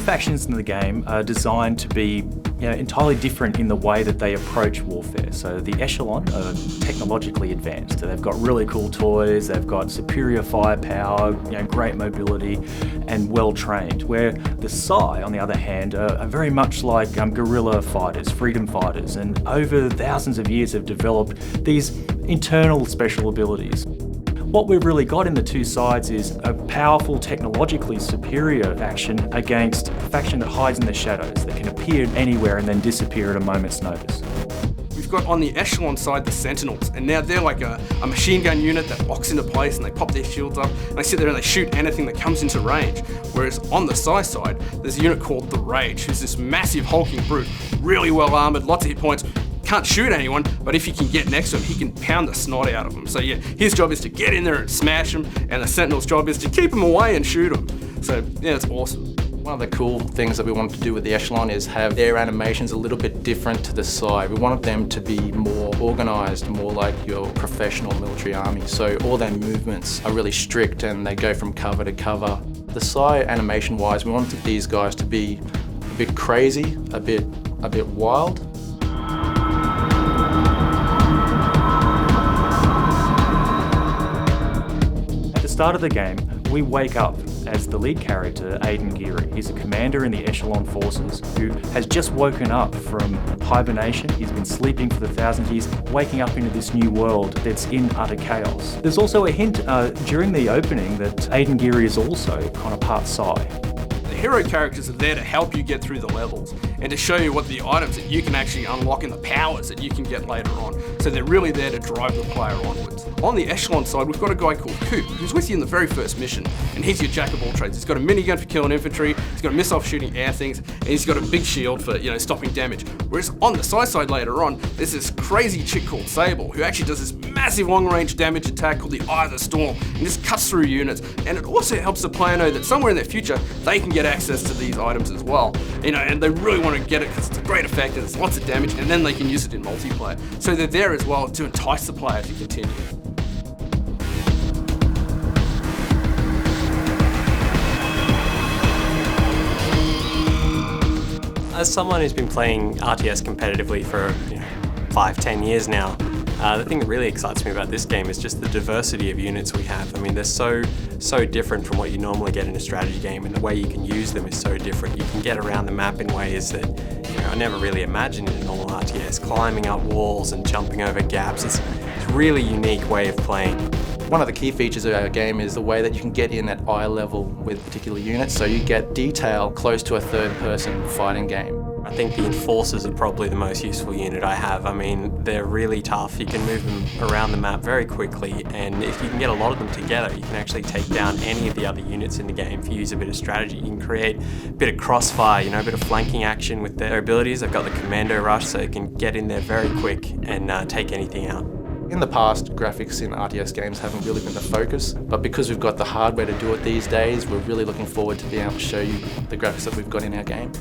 factions in the game are designed to be entirely different in the way that they approach warfare. So the Echelon are technologically advanced. They've got really cool toys, they've got superior firepower, great mobility, and well trained. Where the Psi, on the other hand, are very much like guerrilla fighters, freedom fighters, and over thousands of years have developed these internal special abilities. What we've really got in the two sides is a powerful, technologically superior faction against a faction that hides in the shadows, that can appear anywhere and then disappear at a moment's notice. We've got on the Echelon side the Sentinels, and now they're like a machine gun unit that locks into place and they pop their shields up and they sit there and they shoot anything that comes into range. Whereas on the Psi side, there's a unit called the Rage, who's this massive hulking brute, really well armoured, lots of hit points, can't shoot anyone, but if he can get next to him, he can pound the snot out of them. So yeah, his job is to get in there and smash him, and the Sentinel's job is to keep him away and shoot him. So yeah, it's awesome. One of the cool things that we wanted to do with the Echelon is have their animations a little bit different to the Psi. We wanted them to be more organised, more like your professional military army. So all their movements are really strict and they go from cover to cover. The Psi animation-wise, we wanted these guys to be a bit crazy, a bit wild. At the start of the game, we wake up as the lead character, Aiden Geary. He's a commander in the Echelon forces who has just woken up from hibernation. He's been sleeping for the 1,000 years, waking up into this new world that's in utter chaos. There's also a hint during the opening that Aiden Geary is also kind of part Psi. The hero characters are there to help you get through the levels and to show you what the items that you can actually unlock and the powers that you can get later on. So they're really there to drive the player onwards. On the Echelon side, we've got a guy called Coop, who's with you in the very first mission, and he's your jack of all trades. He's got a minigun for killing infantry, he's got a missile for shooting air things, and he's got a big shield for stopping damage. Whereas on the Psi side later on, there's this crazy chick called Sable, who actually does this massive long-range damage attack called the Eye of the Storm, and just cuts through units. And it also helps the player know that somewhere in their future, they can get access to these items as well. And they really want to get it because it's a great effect and it's lots of damage, and then they can use it in multiplayer. So they're there as well to entice the player to continue. As someone who's been playing RTS competitively for 5-10 years now, the thing that really excites me about this game is just the diversity of units we have. I mean, they're so different from what you normally get in a strategy game, and the way you can use them is so different. You can get around the map in ways that I never really imagined in a normal RTS, climbing up walls and jumping over gaps. It's a really unique way of playing. One of the key features of our game is the way that you can get in at eye level with particular units, so you get detail close to a third-person fighting game. I think the Enforcers are probably the most useful unit I have. I mean, they're really tough. You can move them around the map very quickly, and if you can get a lot of them together, you can actually take down any of the other units in the game if you use a bit of strategy. You can create a bit of crossfire, a bit of flanking action with their abilities. They've got the Commando Rush, so you can get in there very quick and take anything out. In the past, graphics in RTS games haven't really been the focus, but because we've got the hardware to do it these days, we're really looking forward to being able to show you the graphics that we've got in our game.